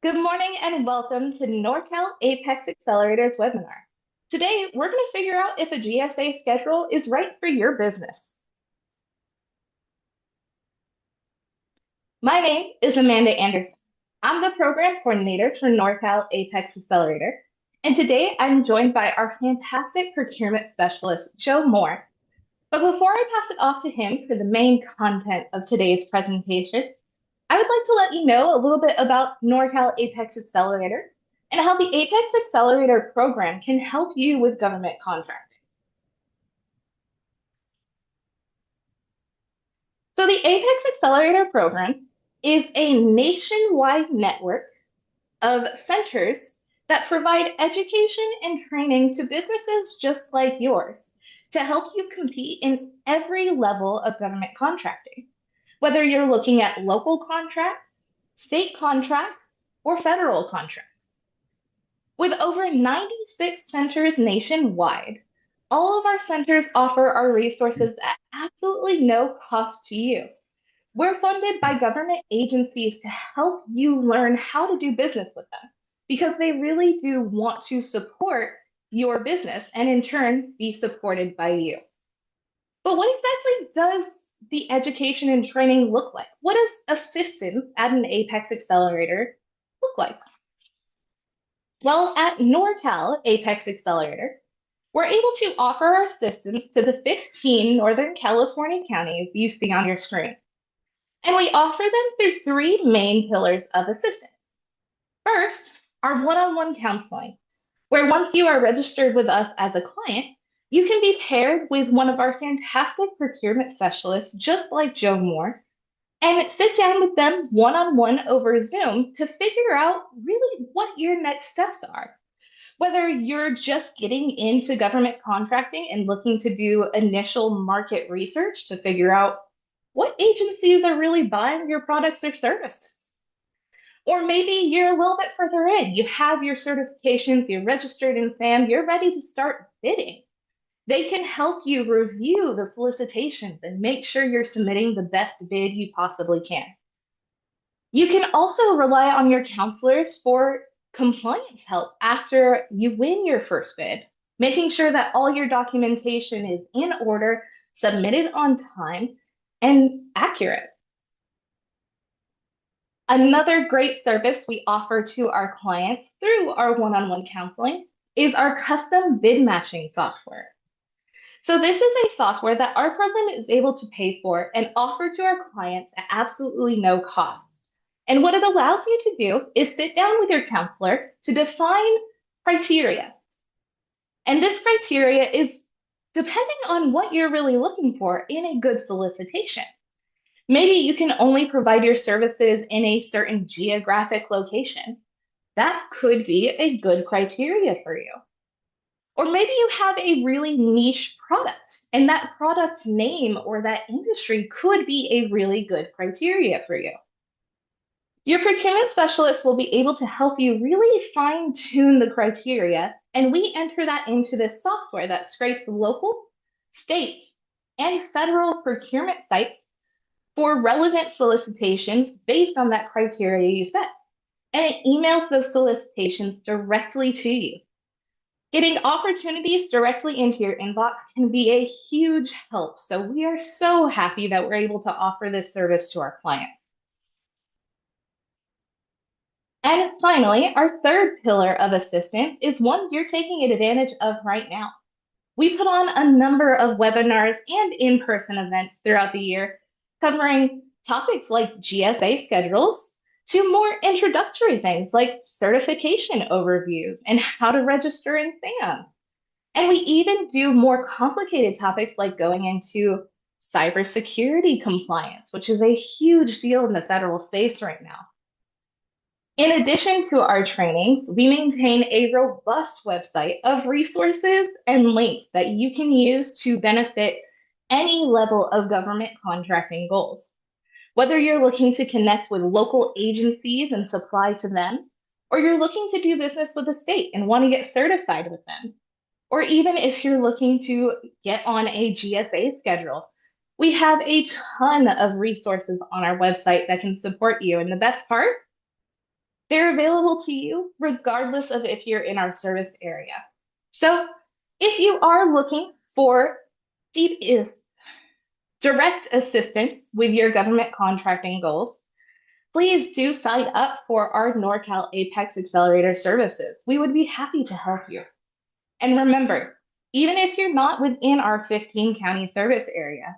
Good morning and welcome to Norcal APEX Accelerator's webinar. Today, we're going to figure out if a GSA schedule is right for your business. My name is Amanda Anderson. I'm the program coordinator for Norcal APEX Accelerator. And today I'm joined by our fantastic procurement specialist, Joe Moore. But before I pass it off to him for the main content of today's presentation, I would like to let you know a little bit about Norcal APEX Accelerator and how the APEX Accelerator program can help you with government contracting. So the APEX Accelerator program is a nationwide network of centers that provide education and training to businesses just like yours to help you compete in every level of government contracting, whether you're looking at local contracts, state contracts, or federal contracts. With over 96 centers nationwide, all of our centers offer our resources at absolutely no cost to you. We're funded by government agencies to help you learn how to do business with them because they really do want to support your business and in turn be supported by you. But what exactly does the education and training look like? What does assistance at an APEX Accelerator look like? Well, at Norcal APEX Accelerator, we're able to offer our assistance to the 15 Northern California counties you see on your screen. And we offer them through three main pillars of assistance. First, our one-on-one counseling, where once you are registered with us as a client, you can be paired with one of our fantastic procurement specialists, just like Joe Moore, and sit down with them one-on-one over Zoom to figure out really what your next steps are. Whether you're just getting into government contracting and looking to do initial market research to figure out what agencies are really buying your products or services. Or maybe you're a little bit further in. You have your certifications, you're registered in SAM, you're ready to start bidding. They can help you review the solicitations and make sure you're submitting the best bid you possibly can. You can also rely on your counselors for compliance help after you win your first bid, making sure that all your documentation is in order, submitted on time, and accurate. Another great service we offer to our clients through our one-on-one counseling is our custom bid matching software. So this is a software that our program is able to pay for and offer to our clients at absolutely no cost. And what it allows you to do is sit down with your counselor to define criteria. And this criteria is depending on what you're really looking for in a good solicitation. Maybe you can only provide your services in a certain geographic location. That could be a good criteria for you. Or maybe you have a really niche product, and that product name or that industry could be a really good criteria for you. Your procurement specialist will be able to help you really fine tune the criteria, and we enter that into this software that scrapes local, state, and federal procurement sites for relevant solicitations based on that criteria you set. And it emails those solicitations directly to you. Getting opportunities directly into your inbox can be a huge help. So we are so happy that we're able to offer this service to our clients. And finally, our third pillar of assistance is one you're taking advantage of right now. We put on a number of webinars and in-person events throughout the year covering topics like GSA schedules to more introductory things like certification overviews and how to register in SAM. And we even do more complicated topics like going into cybersecurity compliance, which is a huge deal in the federal space right now. In addition to our trainings, we maintain a robust website of resources and links that you can use to benefit any level of government contracting goals. Whether you're looking to connect with local agencies and supply to them, or you're looking to do business with a state and want to get certified with them, or even if you're looking to get on a GSA schedule, we have a ton of resources on our website that can support you. And the best part, They're available to you regardless of if you're in our service area. So if you are looking for deep is direct assistance with your government contracting goals, please do sign up for our Norcal APEX Accelerator services. We would be happy to help you. And remember, even if you're not within our 15 county service area,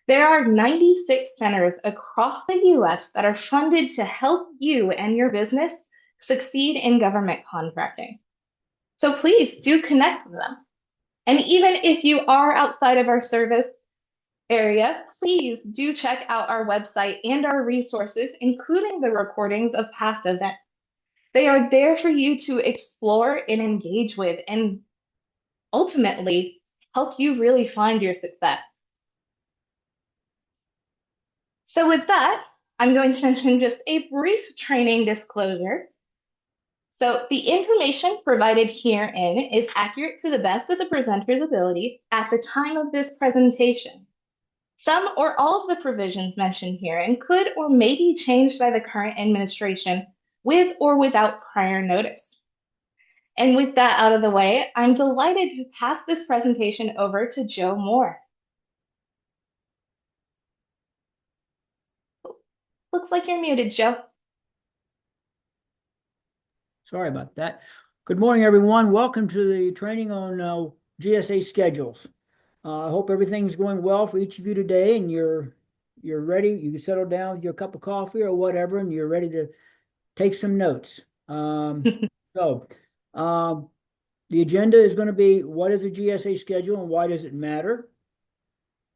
there are 96 centers across the US that are funded to help you and your business succeed in government contracting. So please do connect with them. And even if you are outside of our service area, please do check out our website and our resources, including the recordings of past events. They are there for you to explore and engage with and ultimately help you really find your success. So with that, I'm going to mention just a brief training disclosure. So the information provided herein is accurate to the best of the presenter's ability at the time of this presentation. Some or all of the provisions mentioned herein could or may be changed by the current administration with or without prior notice. And with that out of the way, I'm delighted to pass this presentation over to Joe Moore. Looks like you're muted, Joe. Sorry about that. Good morning, everyone. Welcome to the training on GSA schedules. I hope everything's going well for each of you today, and you're ready. You can settle down with your cup of coffee or whatever, and you're ready to take some notes. So, the agenda is going to be: what is a GSA schedule and why does it matter?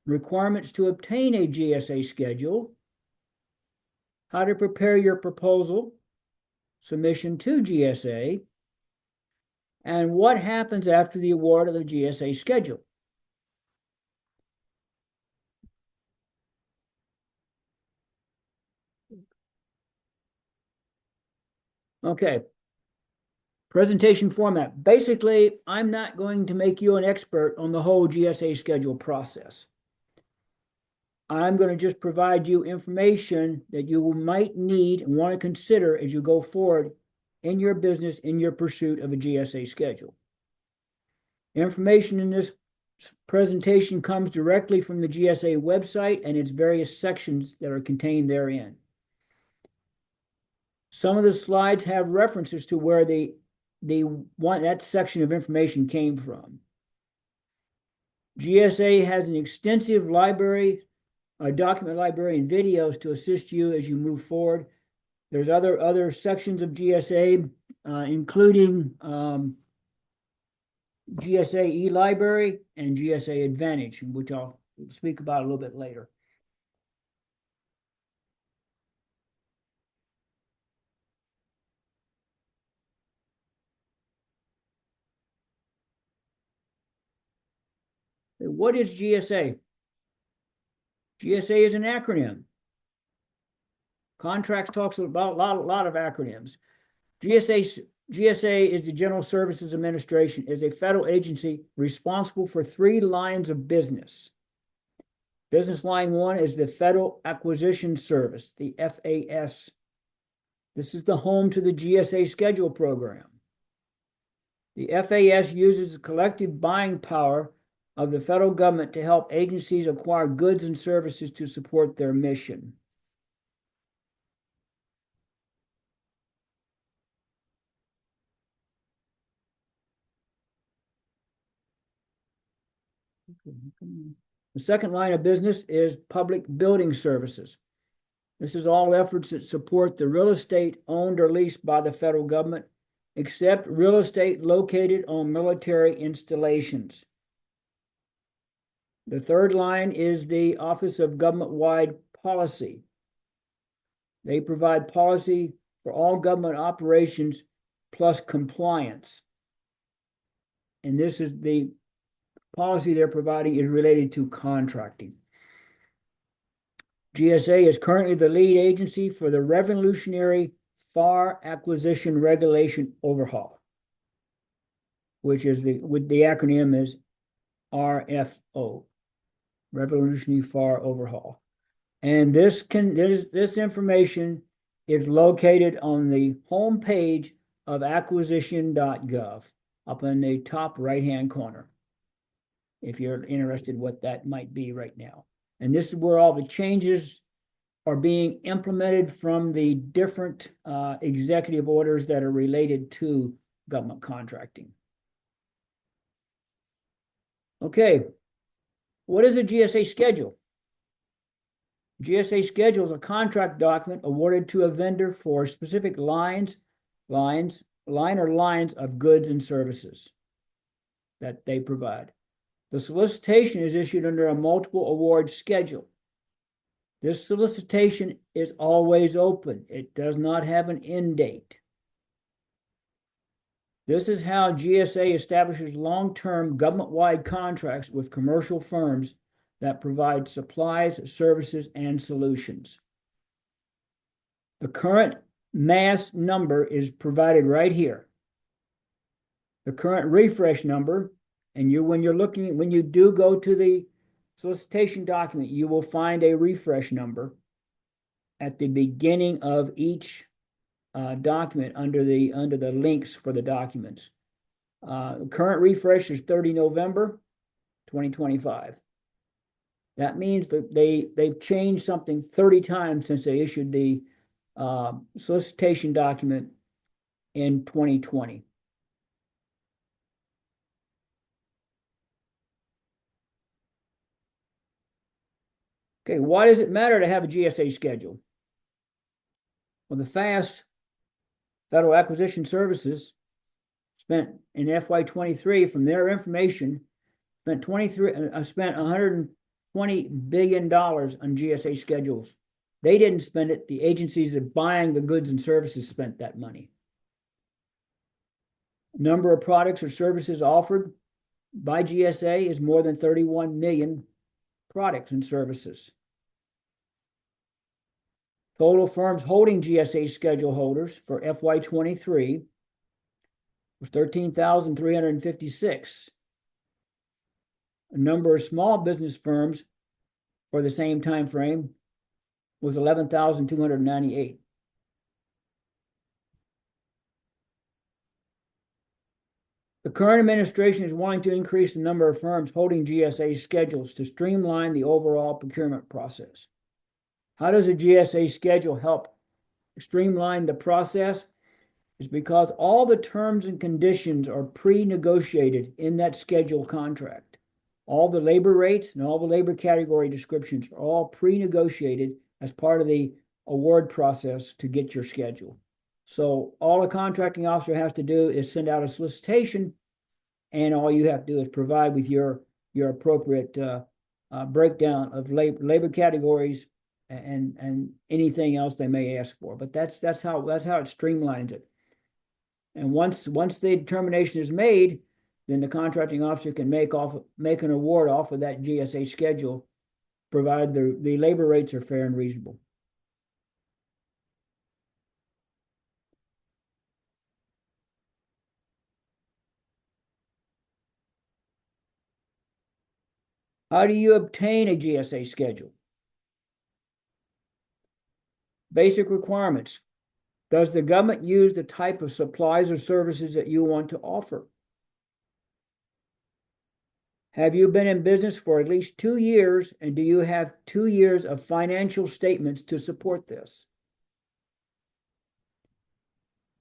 Requirements to obtain a GSA schedule. How to prepare your proposal submission to GSA, and what happens after the award of the GSA schedule. Okay. Presentation format. Basically, I'm not going to make you an expert on the whole GSA schedule process. I'm going to just provide you information that you might need and want to consider as you go forward in your business, in your pursuit of a GSA schedule. Information in this presentation comes directly from the GSA website and its various sections that are contained therein. Some of the slides have references to where that section of information came from. GSA has an extensive library, a document library, and videos to assist you as you move forward. There's other sections of GSA, including GSA eLibrary and GSA Advantage, which I'll speak about a little bit later. What is GSA? GSA is an acronym. Contracts talks about a lot of acronyms. GSA is the General Services Administration, is a federal agency responsible for 3 lines of business. Business line 1 is the Federal Acquisition Service, the FAS. This is the home to the GSA Schedule program. The FAS uses the collective buying power of the federal government to help agencies acquire goods and services to support their mission. The second line of business is public building services. This is all efforts that support the real estate owned or leased by the federal government, except real estate located on military installations. The third line is the Office of Government-Wide Policy. They provide policy for all government operations plus compliance. And this is the policy they're providing is related to contracting. GSA is currently the lead agency for the revolutionary FAR Acquisition Regulation Overhaul, which is the acronym is RFO, Revolutionary FAR Overhaul. And this information is located on the home page of acquisition.gov up in the top right-hand corner, if you're interested what that might be right now. And this is where all the changes are being implemented from the different executive orders that are related to government contracting. Okay, what is a GSA schedule? GSA schedule is a contract document awarded to a vendor for specific line or lines of goods and services that they provide. The solicitation is issued under a multiple award schedule. This solicitation is always open. It does not have an end date. This is how GSA establishes long-term government-wide contracts with commercial firms that provide supplies, services, and solutions. The current mass number is provided right here. The current refresh number, and when you do go to the solicitation document, you will find a refresh number at the beginning of each document under the links for the documents. Current refresh is 30 November 2025. That means that they've changed something 30 times since they issued the solicitation document in 2020. Okay, why does it matter to have a GSA schedule? Well, the FAST, Federal Acquisition Services, spent in FY23 from their information, spent $120 billion on GSA schedules. They didn't spend it. The agencies that buying the goods and services spent that money. Number of products or services offered by GSA is more than 31 million products and services. Total firms holding GSA schedule holders for FY23 was 13,356. The number of small business firms for the same time frame was 11,298. The current administration is wanting to increase the number of firms holding GSA schedules to streamline the overall procurement process. How does a GSA schedule help streamline the process? It's because all the terms and conditions are pre-negotiated in that schedule contract. All the labor rates and all the labor category descriptions are all pre-negotiated as part of the award process to get your schedule. So all a contracting officer has to do is send out a solicitation, and all you have to do is provide with your appropriate breakdown of labor categories and anything else they may ask for. But that's how it streamlines it. And once the determination is made, then the contracting officer can make an award off of that GSA schedule, provided the labor rates are fair and reasonable. How do you obtain a GSA schedule? Basic requirements. Does the government use the type of supplies or services that you want to offer? Have you been in business for at least 2 years, and do you have 2 years of financial statements to support this?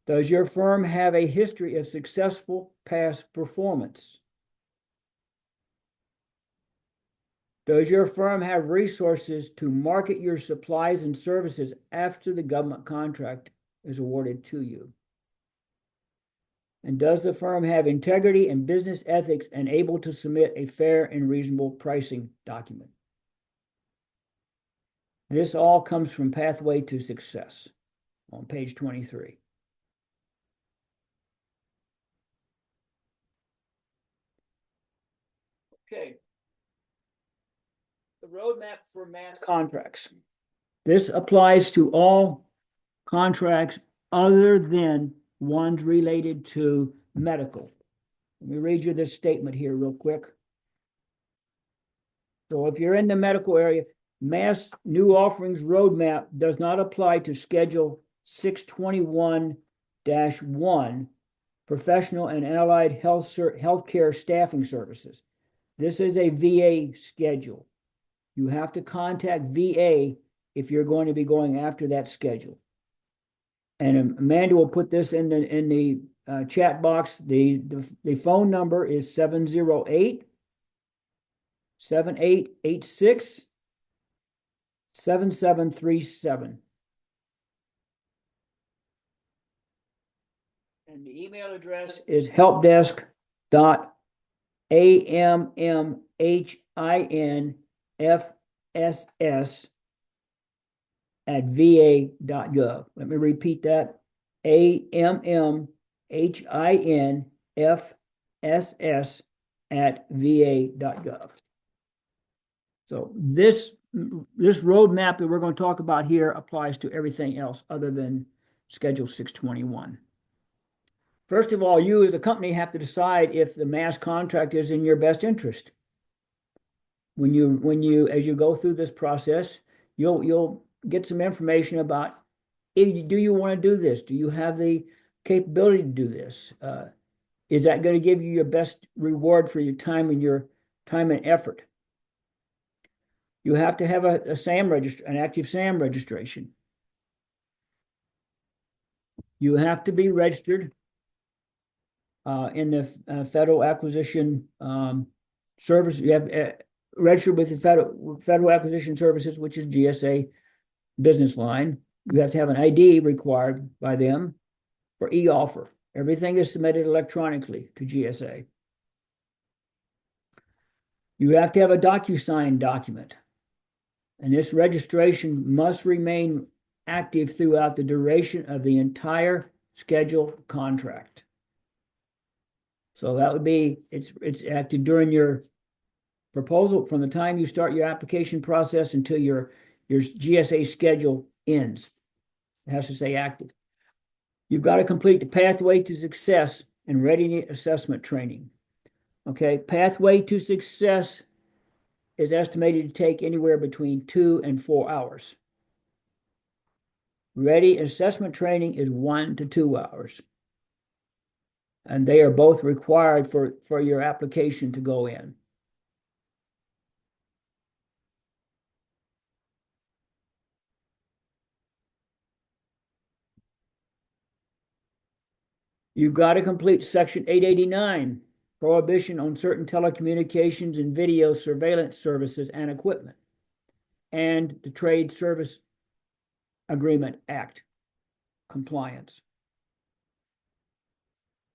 Does your firm have a history of successful past performance? Does your firm have resources to market your supplies and services after the government contract is awarded to you? And does the firm have integrity and business ethics and able to submit a fair and reasonable pricing document? This all comes from Pathway to Success on page 23. Okay. The roadmap for mass contracts. This applies to all contracts other than ones related to medical. Let me read you this statement here real quick. So if you're in the medical area, mass new offerings roadmap does not apply to Schedule 621-1, Professional and Allied Healthcare Staffing Services. This is a VA schedule. You have to contact VA if you're going to be going after that schedule. And Amanda will put this in the chat box. The phone number is 708-7886-7737. And the email address is helpdesk.ammhinfss@va.gov. Let me repeat that. ammhinfss@va.gov. So this roadmap that we're going to talk about here applies to everything else other than Schedule 621. First of all, you as a company have to decide if the mass contract is in your best interest. When you as you go through this process, you'll get some information about, do you want to do this? Do you have the capability to do this? Is that going to give you your best reward for your time and effort? You have to have an active SAM registration. You have to be registered in the Federal Acquisition Service. You have registered with the Federal Acquisition Services, which is GSA business line. You have to have an ID required by them for e-offer. Everything is submitted electronically to GSA. You have to have a DocuSign document. And this registration must remain active throughout the duration of the entire schedule contract. So that would be, it's active during your proposal, from the time you start your application process until your GSA schedule ends. It has to stay active. You've got to complete the Pathway to Success and Readiness Assessment training. Okay, Pathway to Success is estimated to take anywhere between 2 and 4 hours. Ready assessment training is 1 to 2 hours. And they are both required for your application to go in. You've got to complete Section 889, Prohibition on Certain Telecommunications and Video Surveillance Services and Equipment, and the Trade Service Agreement Act compliance.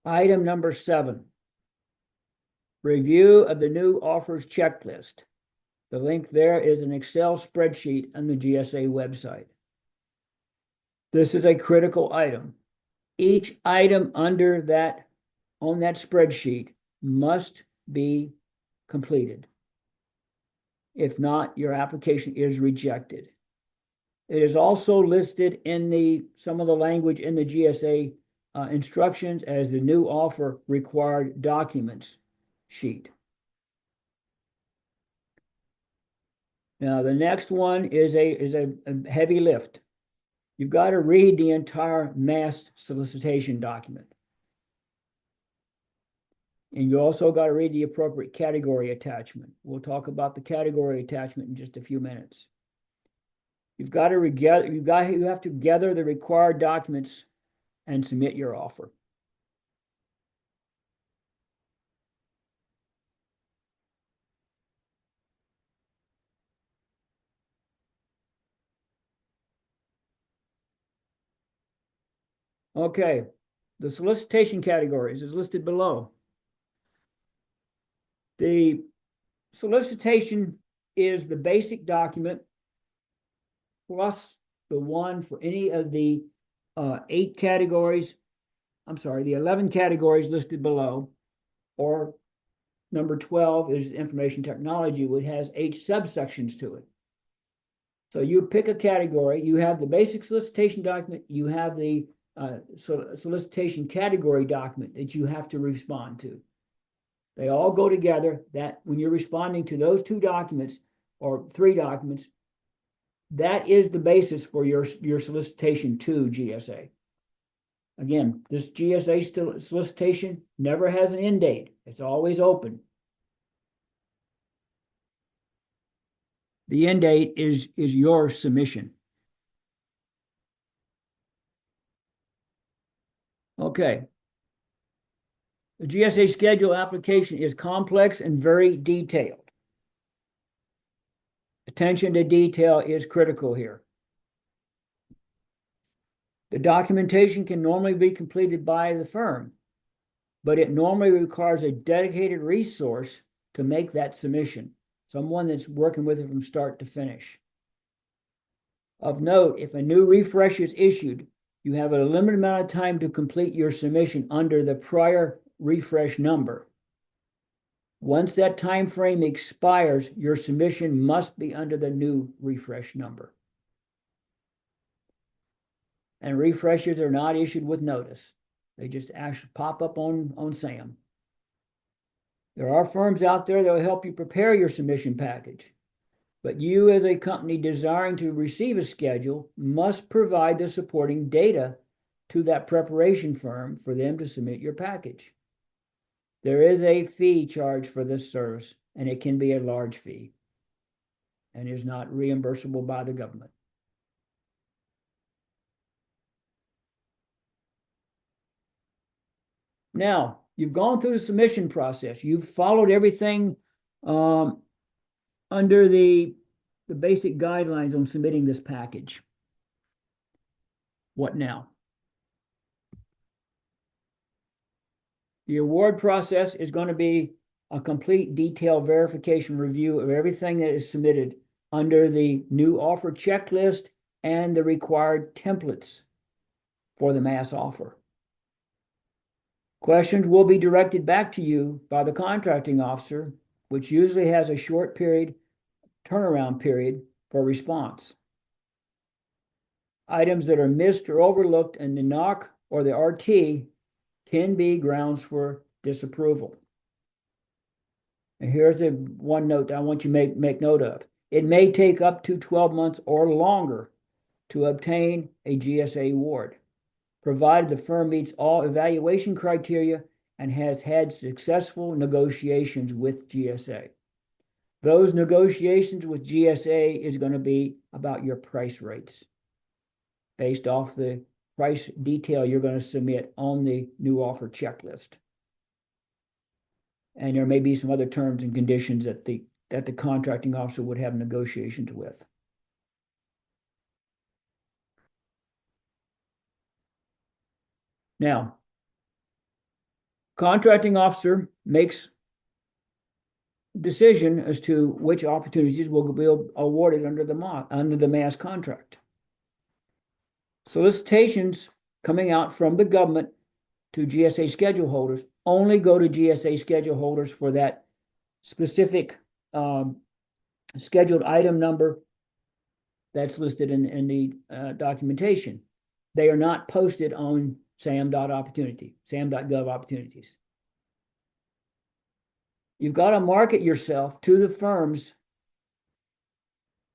Item number 7, review of the new offers checklist. The link there is an Excel spreadsheet on the GSA website. This is a critical item. Each item on that spreadsheet must be completed. If not, your application is rejected. It is also listed in some of the language in the GSA instructions as the new offer required documents sheet. Now, the next one is a heavy lift. You've got to read the entire mass solicitation document. And you also got to read the appropriate category attachment. We'll talk about the category attachment in just a few minutes. You have to gather the required documents and submit your offer. Okay, the solicitation categories is listed below. The solicitation is the basic document plus the one for any of the 11 categories listed below, or number 12 is information technology, which has 8 subsections to it. So you pick a category, you have the basic solicitation document, you have the solicitation category document that you have to respond to. They all go together. That when you're responding to those 2 documents or 3 documents, that is the basis for your solicitation to GSA. Again, this GSA solicitation never has an end date. It's always open. The end date is your submission. Okay. The GSA schedule application is complex and very detailed. Attention to detail is critical here. The documentation can normally be completed by the firm, but it normally requires a dedicated resource to make that submission, someone that's working with it from start to finish. Of note, if a new refresh is issued, you have a limited amount of time to complete your submission under the prior refresh number. Once that time frame expires, your submission must be under the new refresh number. And refreshes are not issued with notice. They just actually pop up on SAM. There are firms out there that will help you prepare your submission package, but you as a company desiring to receive a schedule must provide the supporting data to that preparation firm for them to submit your package. There is a fee charged for this service, and it can be a large fee and is not reimbursable by the government. Now, you've gone through the submission process. You've followed everything under the basic guidelines on submitting this package. What now? The award process is going to be a complete detailed verification review of everything that is submitted under the new offer checklist and the required templates for the mass offer. Questions will be directed back to you by the contracting officer, which usually has a short turnaround period for response. Items that are missed or overlooked in the NOC or the RT can be grounds for disapproval. And here's the one note that I want you to make note of. It may take up to 12 months or longer to obtain a GSA award, provided the firm meets all evaluation criteria and has had successful negotiations with GSA. Those negotiations with GSA is going to be about your price rates based off the price detail you're going to submit on the new offer checklist. And there may be some other terms and conditions that the contracting officer would have negotiations with. Now, contracting officer makes decision as to which opportunities will be awarded under the mass contract. Solicitations coming out from the government to GSA schedule holders only go to GSA schedule holders for that specific scheduled item number that's listed in the documentation. They are not posted on SAM.gov opportunities. You've got to market yourself to the firms,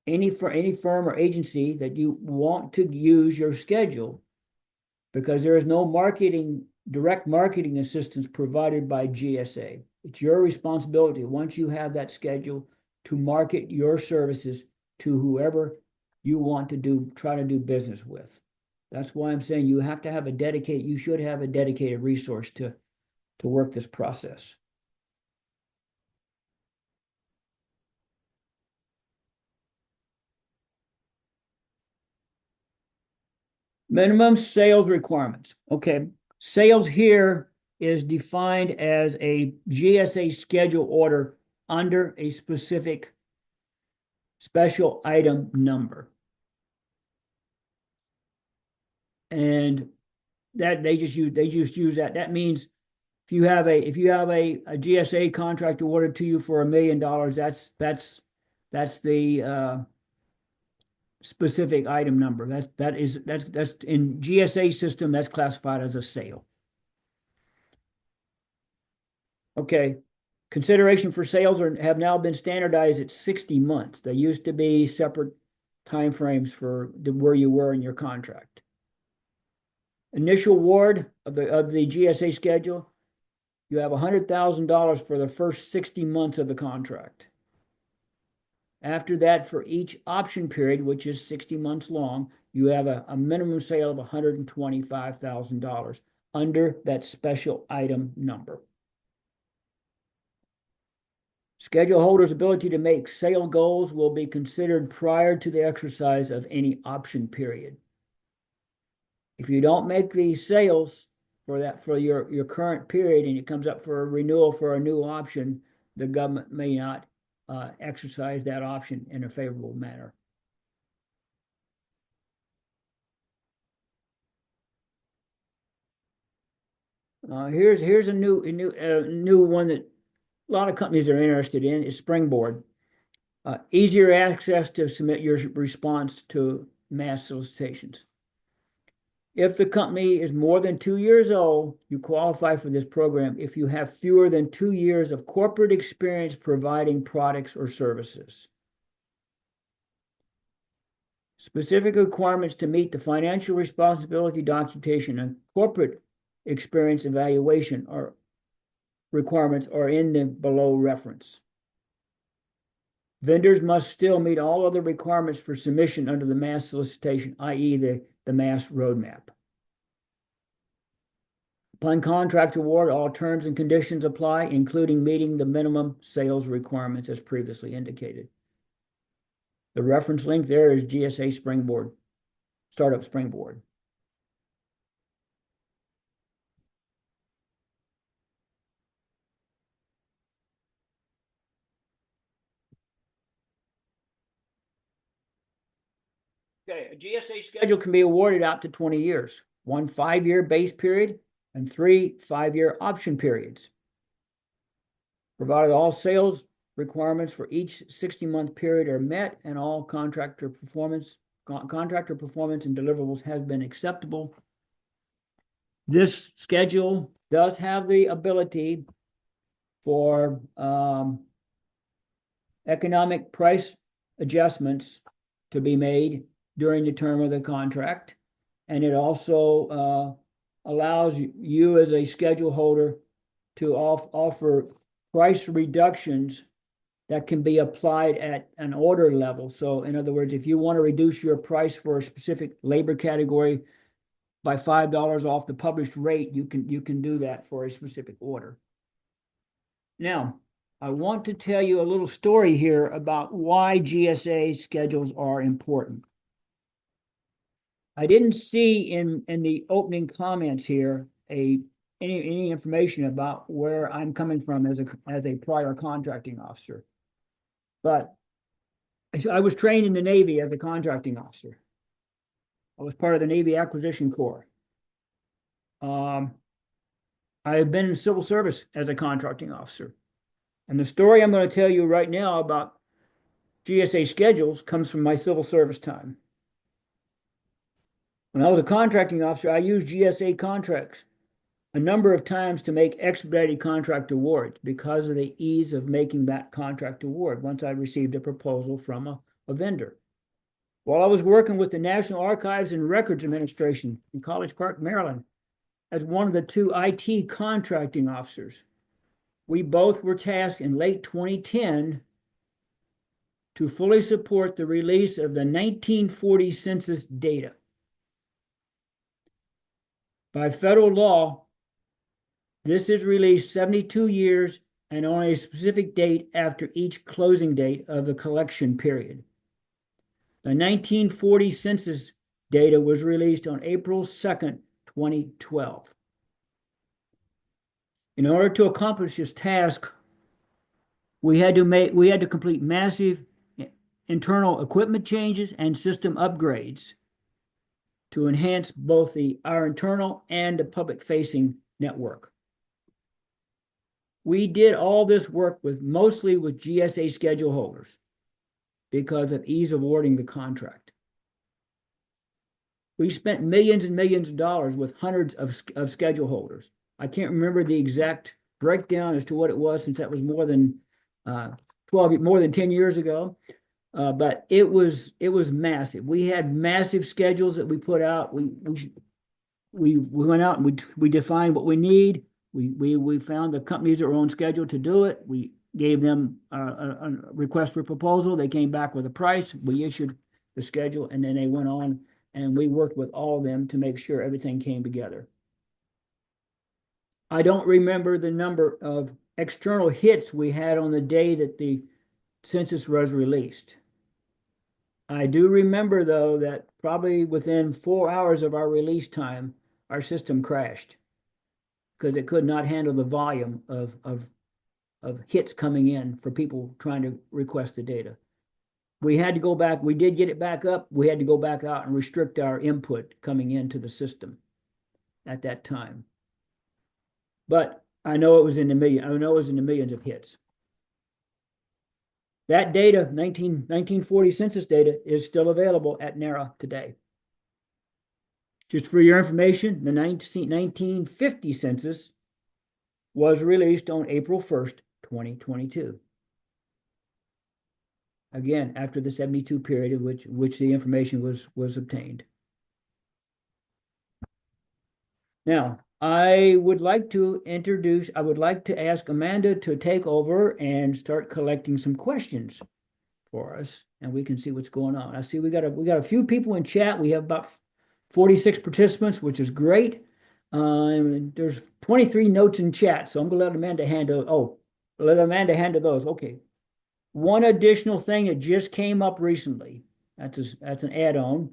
any firm or agency that you want to use your schedule, because there is no direct marketing assistance provided by GSA. It's your responsibility, once you have that schedule, to market your services to whoever you want to try to do business with. That's why I'm saying you should have a dedicated resource to work this process. Minimum sales requirements. Okay, sales here is defined as a GSA schedule order under a specific special item number. And that they just use that. That means if you have a GSA contract awarded to you for $1 million, that's the specific item number. That's in GSA system, that's classified as a sale. Okay, consideration for sales have now been standardized at 60 months. They used to be separate timeframes for where you were in your contract. Initial award of the GSA schedule, you have $100,000 for the first 60 months of the contract. After that, for each option period, which is 60 months long, you have a minimum sale of $125,000 under that special item number. Schedule holders' ability to make sale goals will be considered prior to the exercise of any option period. If you don't make the sales for your current period and it comes up for a renewal for a new option, the government may not exercise that option in a favorable manner. Here's a new one that a lot of companies are interested in is Springboard. Easier access to submit your response to mass solicitations. If the company is more than 2 years old, you qualify for this program if you have fewer than 2 years of corporate experience providing products or services. Specific requirements to meet the financial responsibility documentation and corporate experience evaluation are requirements are in the below reference. Vendors must still meet all other requirements for submission under the mass solicitation, i.e. the mass roadmap. Upon contract award, all terms and conditions apply, including meeting the minimum sales requirements as previously indicated. The reference link there is GSA Springboard, Startup Springboard. Okay, a GSA schedule can be awarded out to 20 years, 1 5-year base period and 3 5-year option periods. Provided all sales requirements for each 60-month period are met and all contractor performance and deliverables have been acceptable. This schedule does have the ability for economic price adjustments to be made during the term of the contract. And it also allows you as a schedule holder to offer price reductions that can be applied at an order level. So in other words, if you want to reduce your price for a specific labor category by $5 off the published rate, you can do that for a specific order. Now, I want to tell you a little story here about why GSA schedules are important. I didn't see in the opening comments here any information about where I'm coming from as a prior contracting officer. But I was trained in the Navy as a contracting officer. I was part of the Navy Acquisition Corps. I have been in civil service as a contracting officer. And the story I'm going to tell you right now about GSA schedules comes from my civil service time. When I was a contracting officer, I used GSA contracts a number of times to make expedited contract awards because of the ease of making that contract award once I received a proposal from a vendor. While I was working with the National Archives and Records Administration in College Park, Maryland, as one of the 2 IT contracting officers, we both were tasked in late 2010 to fully support the release of the 1940 census data. By federal law, this is released 72 years and on a specific date after each closing date of the collection period. The 1940 census data was released on April 2nd, 2012. In order to accomplish this task, we had to complete massive internal equipment changes and system upgrades to enhance both our internal and the public-facing network. We did all this work mostly with GSA schedule holders because of ease of awarding the contract. We spent millions and millions of dollars with hundreds of schedule holders. I can't remember the exact breakdown as to what it was since that was more than 10 years ago. But it was massive. We had massive schedules that we put out. We went out and we defined what we need. We found the companies that were on schedule to do it. We gave them a request for proposal. They came back with a price. We issued the schedule, and then they went on, and we worked with all of them to make sure everything came together. I don't remember the number of external hits we had on the day that the census was released. I do remember, though, that probably within 4 hours of our release time, our system crashed because it could not handle the volume of hits coming in for people trying to request the data. We had to go back. We did get it back up. We had to go back out and restrict our input coming into the system at that time. But I know it was in the million. I know it was in the millions of hits. That data, 1940 census data, is still available at NARA today. Just for your information, the 1950 census was released on April 1st, 2022. Again, after the 72 period in which the information was obtained. Now, I would like to ask Amanda to take over and start collecting some questions for us, and we can see what's going on. I see we got a few people in chat. We have about 46 participants, which is great. There's 23 notes in chat, so I'm gonna let Amanda handle. Let Amanda handle those. Okay. One additional thing that just came up recently. That's an add-on.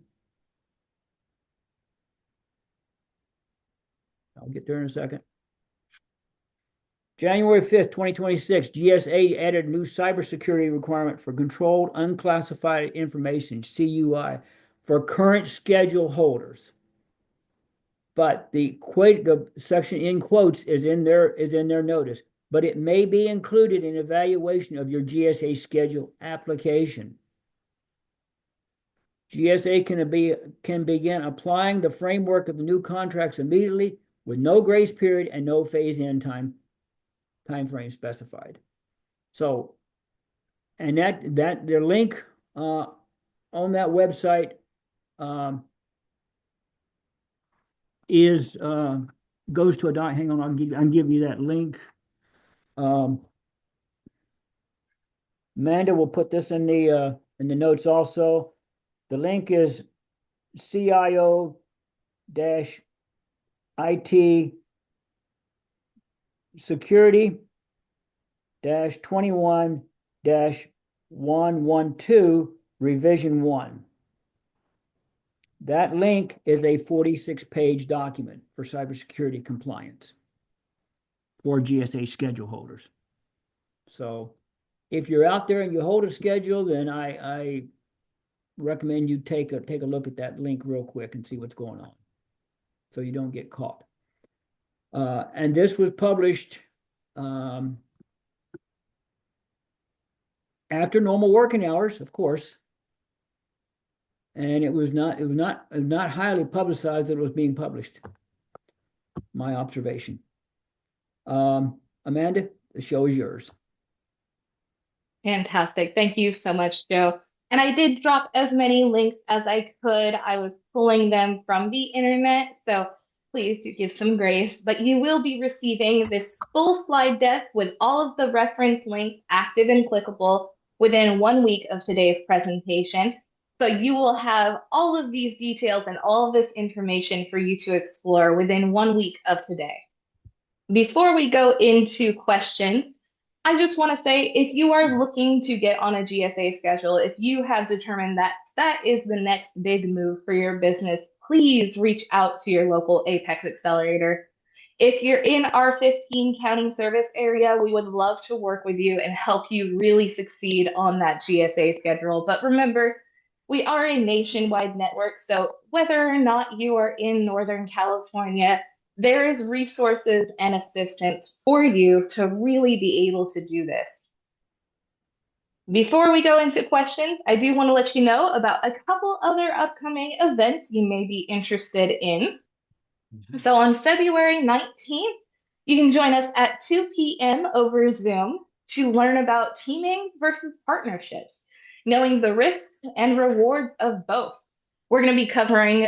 I'll get there in a second. January 5th, 2026, GSA added a new cybersecurity requirement for controlled unclassified information, CUI, for current schedule holders. But the section in quotes is in their notice, but it may be included in evaluation of your GSA schedule application. GSA can begin applying the framework of the new contracts immediately with no grace period and no phase-in time frame specified. So, and that the link on that website is goes to a dot. Hang on, I'll give you that link. Amanda will put this in the notes also. The link is CIO-IT security-21-112 revision 1. That link is a 46-page document for cybersecurity compliance for GSA schedule holders. So if you're out there and you hold a schedule, then I recommend you take a look at that link real quick and see what's going on so you don't get caught. And this was published after normal working hours, of course. And it was not highly publicized that it was being published. My observation. Amanda, the show is yours. Fantastic. Thank you so much, Joe. And I did drop as many links as I could. I was pulling them from the internet, so please do give some grace. But you will be receiving this full slide deck with all of the reference links active and clickable within 1 week of today's presentation. So you will have all of these details and all of this information for you to explore within 1 week of today. Before we go into questions, I just want to say, if you are looking to get on a GSA schedule, if you have determined that that is the next big move for your business, please reach out to your local APEX Accelerator. If you're in our 15 county service area, we would love to work with you and help you really succeed on that GSA schedule. But remember, we are a nationwide network, so whether or not you are in Northern California, there is resources and assistance for you to really be able to do this. Before we go into questions, I do want to let you know about a couple other upcoming events you may be interested in. So on February 19th, you can join us at 2 p.m. over Zoom to learn about teaming versus partnerships. knowing the risks and rewards of both. We're going to be covering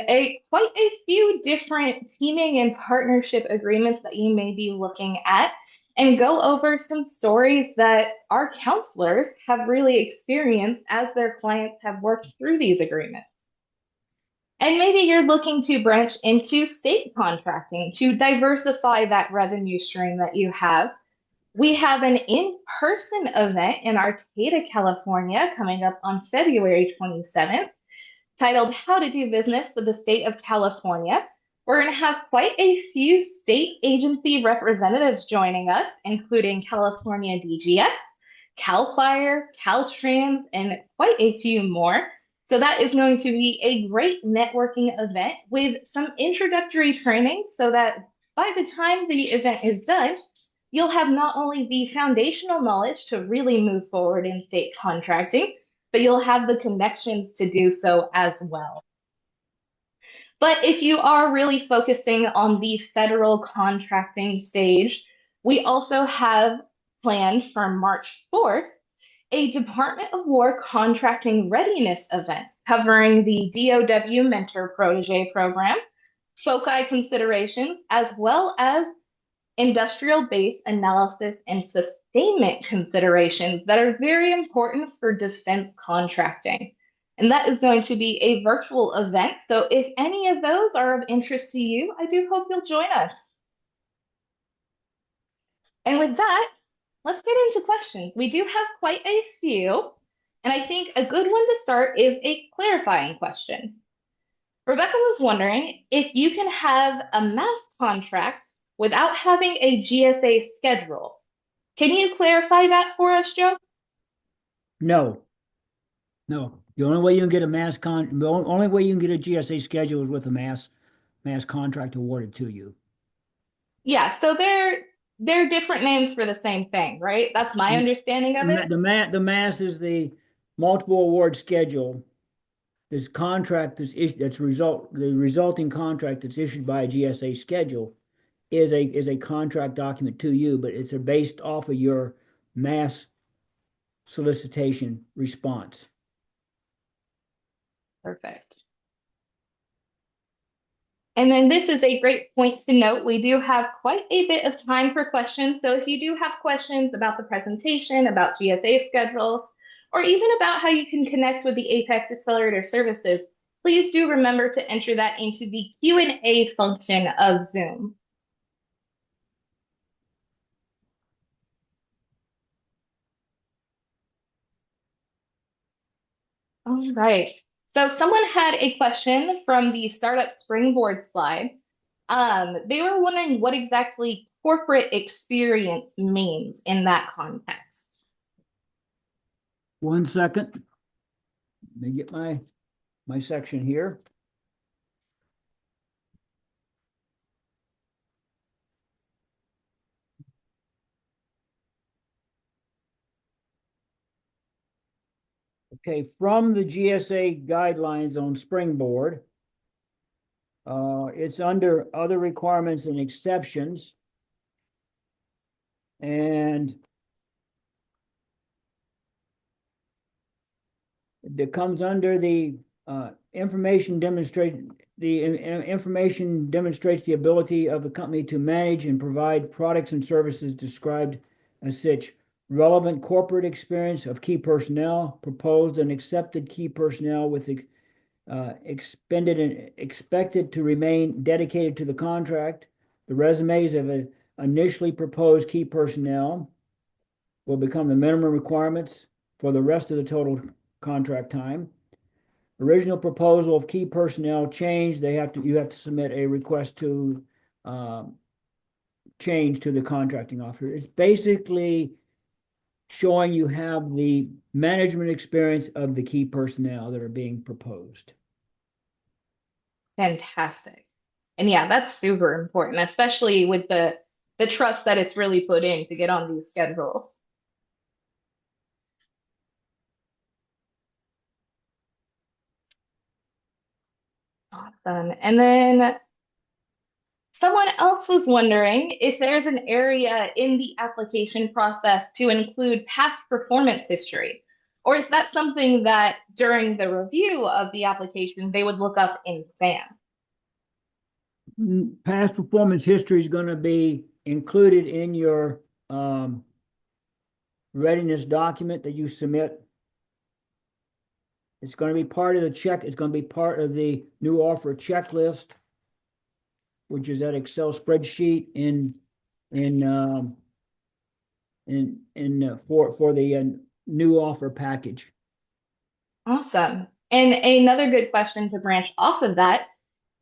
quite a few different teaming and partnership agreements that you may be looking at and go over some stories that our counselors have really experienced as their clients have worked through these agreements. And maybe you're looking to branch into state contracting to diversify that revenue stream that you have. We have an in person event in Arcata, California, coming up on February 27th, titled How to Do Business with the State of California. We're going to have quite a few state agency representatives joining us, including California DGS, CAL FIRE, Caltrans, and quite a few more. So that is going to be a great networking event with some introductory training so that by the time the event is done, you'll have not only the foundational knowledge to really move forward in state contracting, but you'll have the connections to do so as well. But if you are really focusing on the federal contracting stage, we also have planned for March 4th a Department of War contracting readiness event covering the DoW Mentor Protege Program, FOCI considerations, as well as industrial base analysis and sustainment considerations that are very important for defense contracting. And that is going to be a virtual event. So if any of those are of interest to you, I do hope you'll join us. And with that, let's get into questions. We do have quite a few. And I think a good one to start is a clarifying question. Rebecca was wondering if you can have a mass contract without having a GSA schedule. Can you clarify that for us, Joe? No, no. The only way you can get a the only way you can get a GSA schedule is with a mass contract awarded to you. Yeah, so they're different names for the same thing, right? That's my understanding of it. The mass is the multiple award schedule. This contract that's issued, the resulting contract that's issued by a GSA schedule is a contract document to you, but it's based off of your mass solicitation response. Perfect. And then this is a great point to note. We do have quite a bit of time for questions. So if you do have questions about the presentation, about GSA schedules, or even about how you can connect with the APEX Accelerator services, please do remember to enter that into the Q&A function of Zoom. All right. So someone had a question from the startup springboard slide. They were wondering what exactly corporate experience means in that context. 1 second. Let me get my section here. Okay, from the GSA guidelines on Springboard, it's under other requirements and exceptions. And it comes under the information demonstrates the ability of the company to manage and provide products and services described as such. Relevant corporate experience of key personnel, proposed and accepted key personnel with expended and expected to remain dedicated to the contract. The resumes of initially proposed key personnel will become the minimum requirements for the rest of the total contract time. Original proposal of key personnel changed. You have to submit a request to change to the contracting officer. It's basically showing you have the management experience of the key personnel that are being proposed. Fantastic. And yeah, that's super important, especially with the trust that it's really put in to get on these schedules. Awesome. And then someone else was wondering if there's an area in the application process to include past performance history. Or is that something that during the review of the application they would look up in SAM? Past performance history is going to be included in your readiness document that you submit. It's going to be part of the check. It's going to be part of the new offer checklist, which is that Excel spreadsheet in for the new offer package. Awesome. And another good question to branch off of that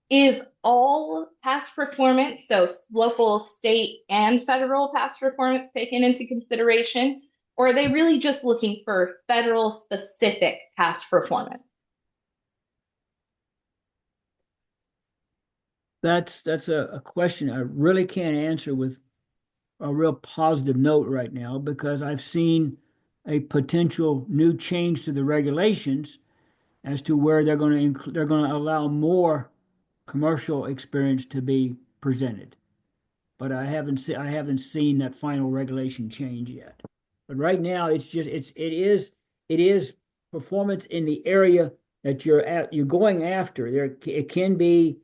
is all past performance, so local, state, and federal past performance taken into consideration, or are they really just looking for federal specific past performance? That's a question I really can't answer with a real positive note right now because I've seen a potential new change to the regulations as to where they're going to allow more commercial experience to be presented. But I haven't seen that final regulation change yet. But right now it is performance in the area that you're going after. It can be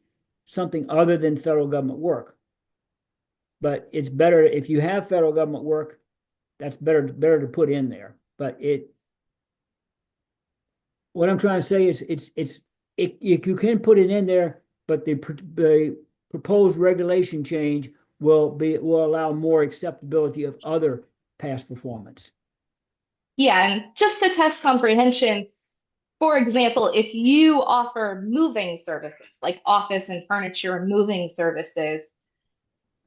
something other than federal government work. But it's better if you have federal government work, that's better to put in there. But what I'm trying to say is you can put it in there, but the proposed regulation change will allow more acceptability of other past performance. Yeah, and just to test comprehension, for example, if you offer moving services like office and furniture moving services,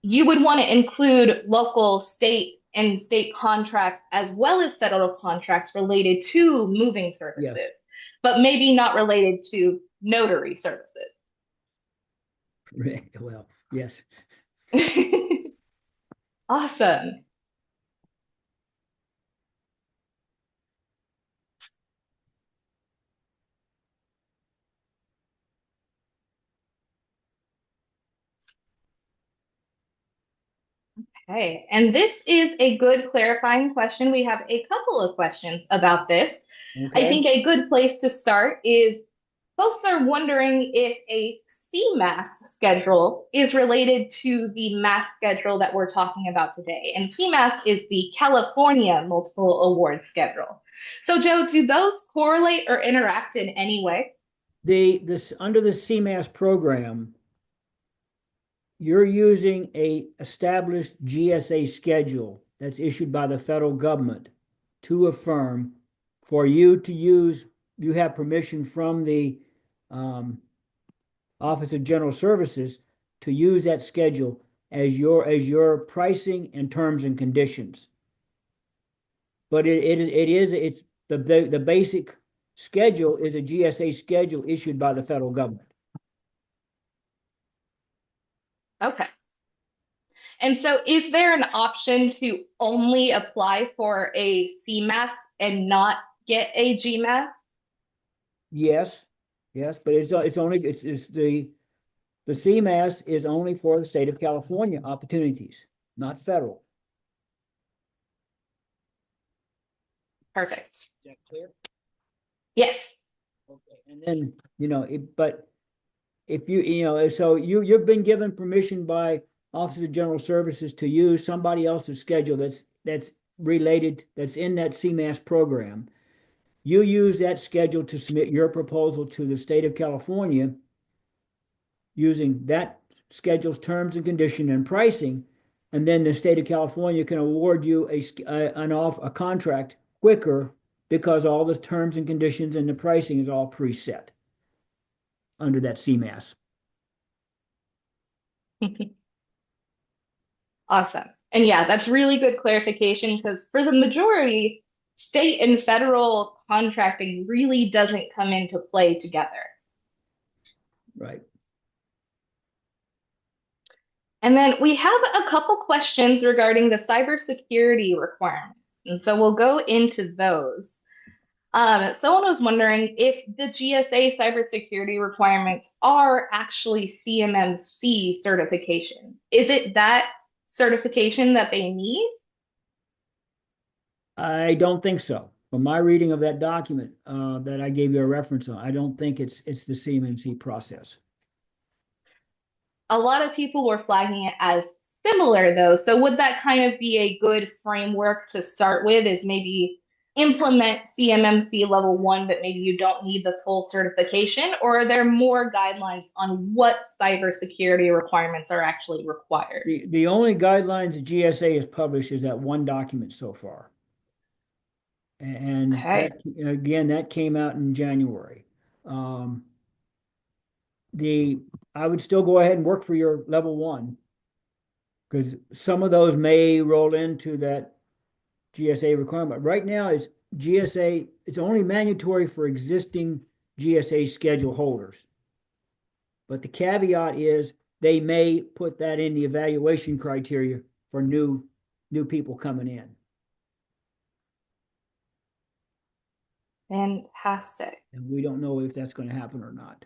you would want to include local, state, and state contracts as well as federal contracts related to moving services, Yes. but maybe not related to notary services. Well, yes. Awesome. Okay, and this is a good clarifying question. We have a couple of questions about this. I Okay. think a good place to start is folks are wondering if a CMAS schedule is related to the mass schedule that we're talking about today. And CMAS is the California Multiple Award Schedule. So, Joe, do those correlate or interact in any way? This under the CMAS program, you're using a established GSA schedule that's issued by the federal government to a firm for you to use. You have permission from the um, Office of General Services to use that schedule as your pricing and terms and conditions. But it's the basic schedule is a GSA schedule issued by the federal government. Okay. And so, is there an option to only apply for a CMAS and not get a GMAS? Yes, yes, but it's only it's the CMAS is only for the state of California opportunities, not federal. Perfect. Is that clear? Yes. Okay, and then but if so you've been given permission by Office of General Services to use somebody else's schedule that's related that's in that CMAS program. You use that schedule to submit your proposal to the state of California using that schedule's terms and condition and pricing, and then the state of California can award you a contract quicker because all the terms and conditions and the pricing is all preset under that CMAS. Awesome. And yeah, that's really good clarification because for the majority, state and federal contracting really doesn't come into play together. Right. And then we have a couple questions regarding the cybersecurity requirements. And so we'll go into those. Someone was wondering if the GSA cybersecurity requirements are actually CMMC certification. Is it that certification that they need? I don't think so. from my reading of that document that I gave you a reference on, I don't think it's the CMMC process. A lot of people were flagging it as similar though. So would that kind of be a good framework to start with, is maybe implement CMMC level one, but maybe you don't need the full certification? Or are there more guidelines on what cybersecurity requirements are actually required? The only guidelines the GSA has published is that one document so far. And Okay. that, again, that came out in January. Um, the I would still go ahead and work for your level one because some of those may roll into that GSA requirement. Right now, it's GSA, it's only mandatory for existing GSA schedule holders. But the caveat is they may put that in the evaluation criteria for new people coming in. Fantastic. And we don't know if that's going to happen or not.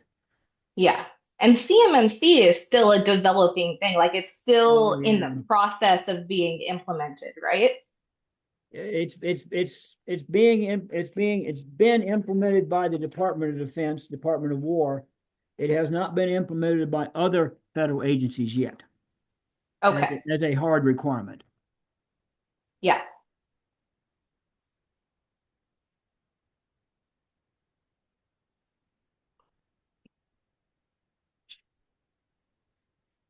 Yeah. And CMMC is still a developing thing. Like it's Oh still in the yeah. process of being implemented, right? It's been implemented by the Department of Defense, Department of War. It has not been implemented by other federal agencies yet Okay. as a hard requirement. Yeah.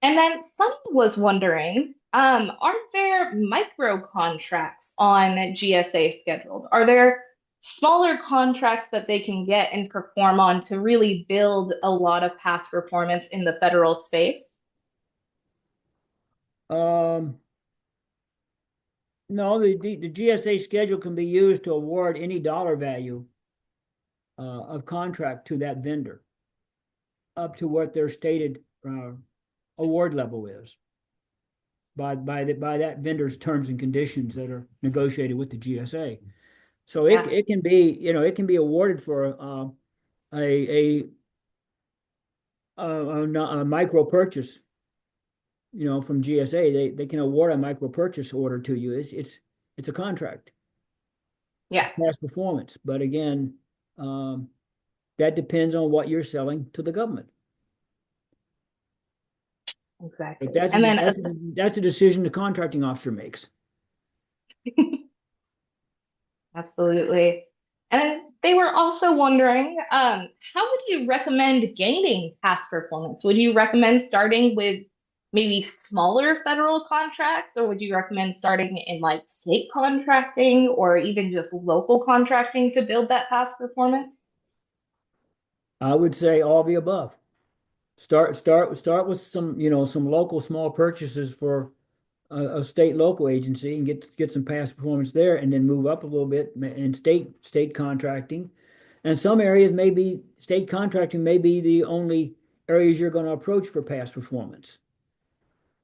And then someone was wondering, are there micro contracts on GSA scheduled? Are there smaller contracts that they can get and perform on to really build a lot of past performance in the federal space? Um, no, the GSA schedule can be used to award any dollar value of contract to that vendor up to what their stated award level is by that vendor's terms and conditions that are negotiated with the GSA. So Yeah. it can be, it can be awarded for a a micro purchase, from GSA. They can award a micro purchase order to you. It's a contract. Yeah. It's past performance, but again, um, that depends on what you're selling to the government. But Exactly. And then that's a decision the contracting officer makes. absolutely. And they were also wondering, how would you recommend gaining past performance? Would you recommend starting with maybe smaller federal contracts, or would you recommend starting in like state contracting or even just local contracting to build that past performance? I would say all the above. Start with some local small purchases for a state local agency and get some past performance there, and then move up a little bit in state contracting. And some areas maybe state contracting may be the only areas you're going to approach for past performance.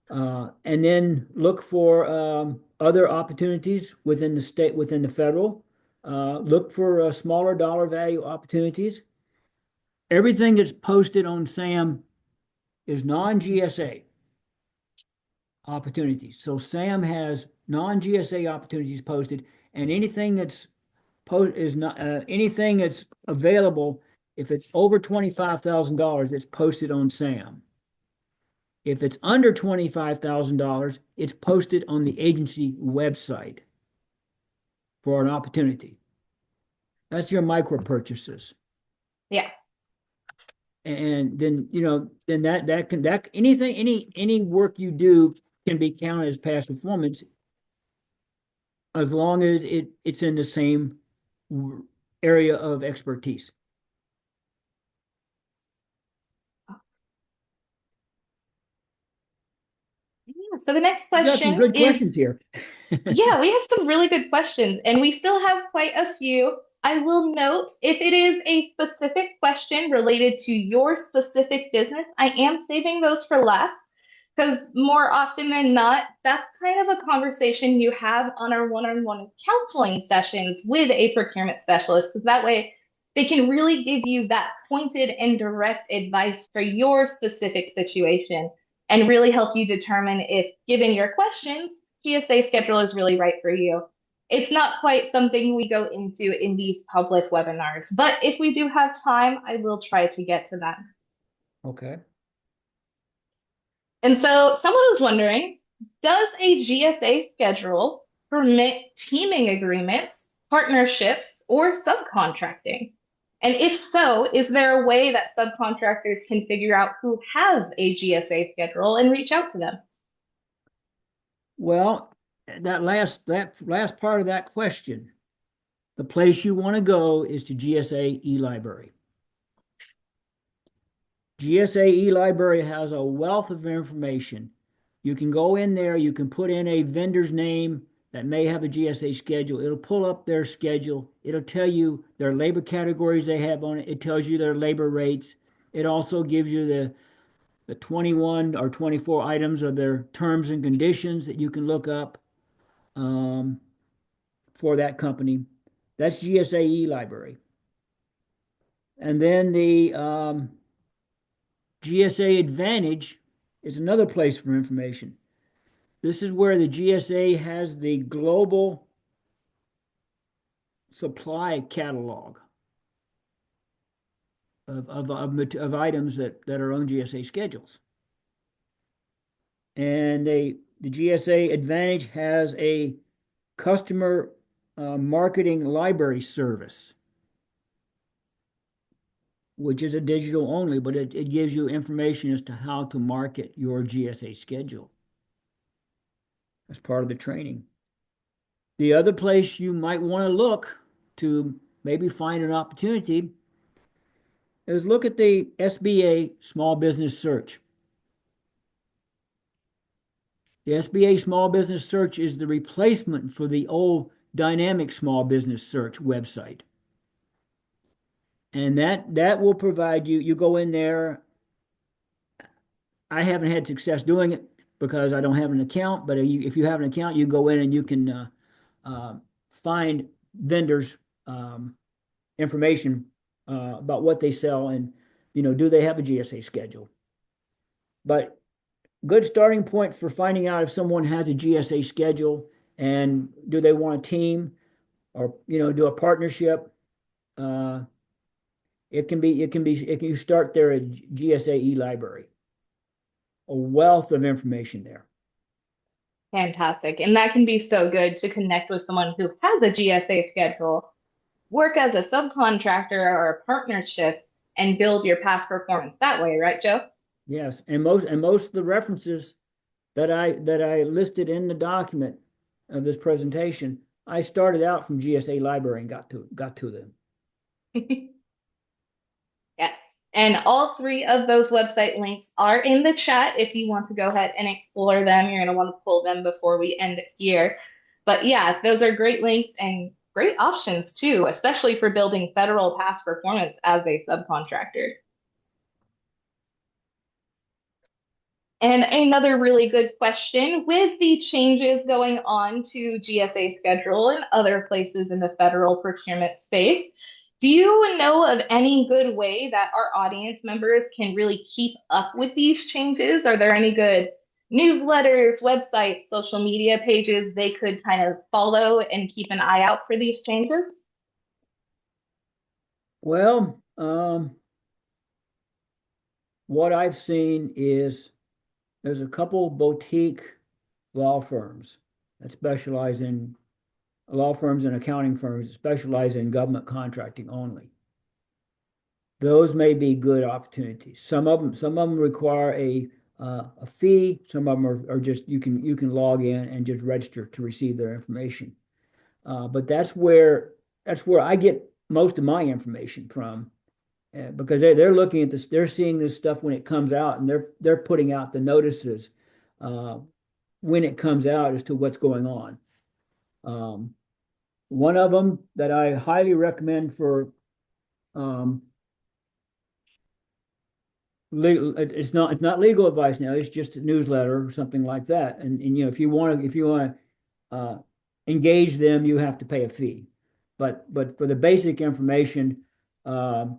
And then look for other opportunities within the state, within the federal. Look for smaller dollar value opportunities. Everything that's posted on SAM is non-GSA opportunities. So SAM has non-GSA opportunities posted, and anything that's is not anything that's available. If it's over $25,000, it's posted on SAM. If it's under $25,000, it's posted on the agency website for an opportunity. That's your micro purchases. Yeah, And then, then that anything, any work you do can be counted as past performance as long as it's in the same area of expertise. yeah. So the next You got some question good questions is, here. yeah, we have some really good questions, and we still have quite a few. I will note if it is a specific question related to your specific business, I am saving those for last because more often than not, that's kind of a conversation you have on our one-on-one counseling sessions with a procurement specialist, because that way they can really give you that pointed and direct advice for your specific situation and really help you determine if, given your questions, GSA schedule is really right for you. It's not quite something we go into in these public webinars, but if we do have time, I will try to get to that. Okay. And so someone was wondering, does a GSA schedule permit teaming agreements, partnerships, or subcontracting? And if so, is there a way that subcontractors can figure out who has a GSA schedule and reach out to them? Well, that last part of that question, the place you want to go is to GSA eLibrary. GSA eLibrary has a wealth of information. You can go in there, you can put in a vendor's name that may have a GSA schedule. It'll pull up their schedule. It'll tell you their labor categories they have on it. It tells you their labor rates. It also gives you the 21 or 24 items of their terms and conditions that you can look up um, for that company. That's GSA eLibrary. And then the GSA Advantage is another place for information. This is where the GSA has the global supply catalog of items that are on GSA schedules. And the GSA Advantage has a customer marketing library service, which is a digital only, but it gives you information as to how to market your GSA schedule as part of the training. The other place you might want to look to maybe find an opportunity is look at the SBA Small Business Search. The SBA Small Business Search is the replacement for the old Dynamic Small Business Search website. And that will provide you, you go in there. I haven't had success doing it because I don't have an account, but if you have an account, you go in and you can find vendors information about what they sell and do they have a GSA schedule. But good starting point for finding out if someone has a GSA schedule and do they want a team or do a partnership. You start there at GSA eLibrary, a wealth of information there. Fantastic. And that can be so good to connect with someone who has a GSA schedule, work as a subcontractor or a partnership, and build your past performance that way, right, Joe? Yes, and most of the references that I listed in the document of this presentation, I started out from GSA library and got to them. Yes. And all three of those website links are in the chat if you want to go ahead and explore them. You're going to want to pull them before we end it here. But yeah, those are great links and great options too, especially for building federal past performance as a subcontractor. And another really good question with the changes going on to GSA Schedule and other places in the federal procurement space, do you know of any good way that our audience members can really keep up with these changes? Are there any good newsletters, websites, social media pages they could kind of follow and keep an eye out for these changes? Well, what I've seen is there's a couple boutique law firms that specialize in law firms and accounting firms that specialize in government contracting only. Those may be good opportunities. Some of them require a fee. Some of them are just you can log in and just register to receive their information. But that's where I get most of my information from, because they're looking at this, they're seeing this stuff when it comes out, and they're putting out the notices when it comes out as to what's going on. One of them that I highly recommend for legal, it's not legal advice now. It's just a newsletter or something like that. And if you want to engage them, you have to pay a fee. But for the basic information, the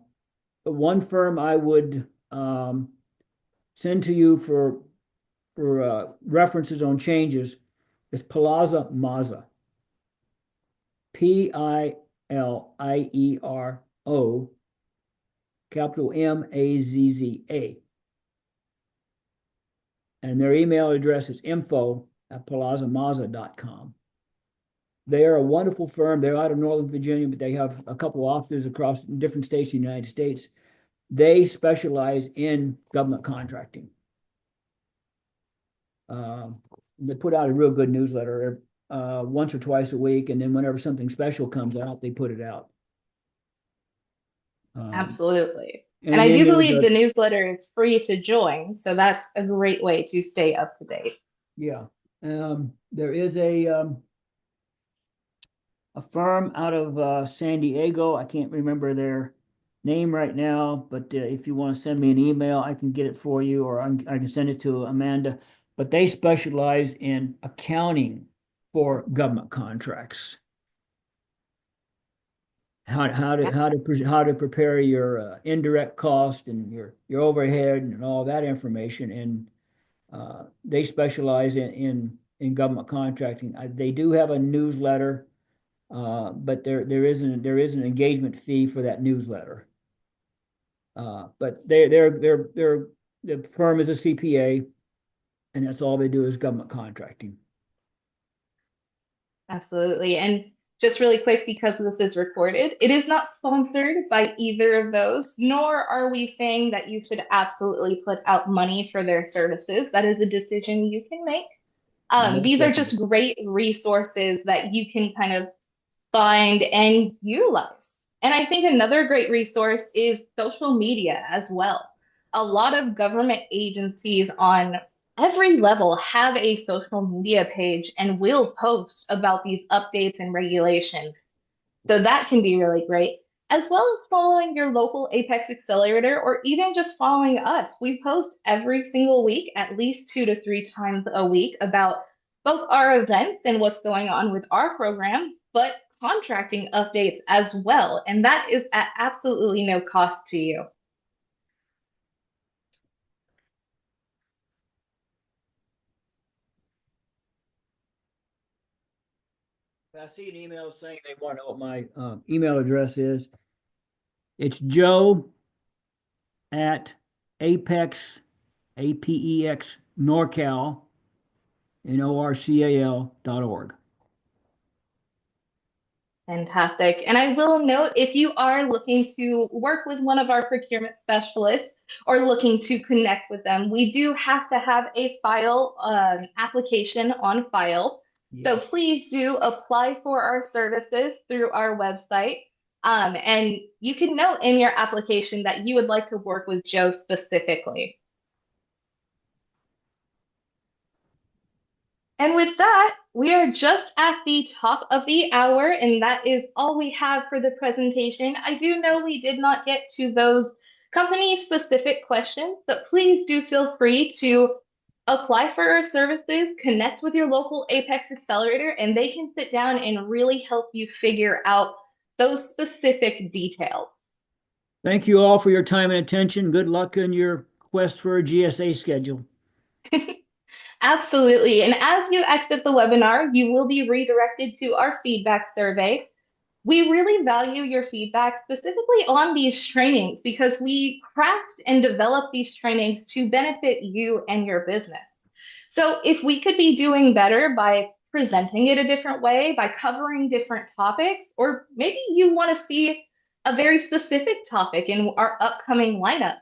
one firm I would send to you for references on changes is Palazza Mazza. Pilliero, capital Mazza. And their email address is info@palazzamazza.com. They are a wonderful firm. They're out of Northern Virginia, but they have a couple of offices across different states in the United States. They specialize in government contracting. They put out a real good newsletter once or twice a week, and then whenever something special comes out, they put it out. Absolutely. And And I then do there's believe the newsletter is free to join, so that's a great way to stay up to date. yeah, there is a firm out of San Diego. I can't remember their name right now, but if you want to send me an email, I can get it for you, or I can send it to Amanda. But they specialize in accounting for government contracts. How to prepare your indirect cost and your overhead and all that information. And they specialize in government contracting. They do have a newsletter, but there is an engagement fee for that newsletter. But the firm is a CPA, and that's all they do is government contracting. Absolutely. And just really quick, because this is recorded, it is not sponsored by either of those, nor are we saying that you should absolutely put out money for their services. That is a decision you can make. Most These are definitely. just great resources that you can kind of find and utilize. And I think another great resource is social media as well. A lot of government agencies on every level have a social media page and will post about these updates and regulations. So that can be really great, as well as following your local Apex Accelerator or even just following us. We post every single week, at least 2 to 3 times a week, about both our events and what's going on with our program, but contracting updates as well. And that is at absolutely no cost to you. I see an email saying they want to know what my email address is. It's Joe at Apex, APEX, NorCal, NORCAL.org. Fantastic. And I will note, if you are looking to work with one of our procurement specialists or looking to connect with them, we do have to have a file application on file. So Yes. please do apply for our services through our website. And you can note in your application that you would like to work with Joe specifically. And with that, we are just at the top of the hour, and that is all we have for the presentation. I do know we did not get to those company-specific questions, but please do feel free to apply for our services, connect with your local Apex Accelerator, and they can sit down and really help you figure out those specific details. Thank you all for your time and attention. Good luck in your quest for a GSA schedule. Absolutely. And as you exit the webinar, you will be redirected to our feedback survey. We really value your feedback specifically on these trainings because we craft and develop these trainings to benefit you and your business. So if we could be doing better by presenting it a different way, by covering different topics, or maybe you want to see a very specific topic in our upcoming lineup,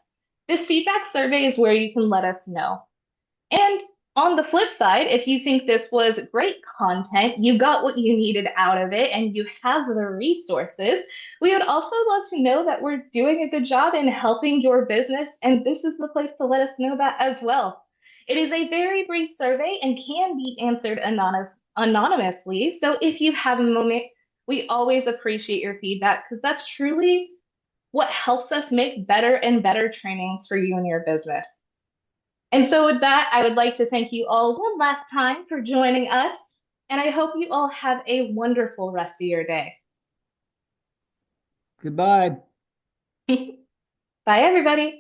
this feedback survey is where you can let us know. And on the flip side, if you think this was great content, you got what you needed out of it, and you have the resources, we would also love to know that we're doing a good job in helping your business. And this is the place to let us know that as well. It is a very brief survey and can be answered anonymously. So if you have a moment, we always appreciate your feedback because that's truly what helps us make better and better trainings for you and your business. And so, with that, I would like to thank you all one last time for joining us. And I hope you all have a wonderful rest of your day. Goodbye. Bye, everybody.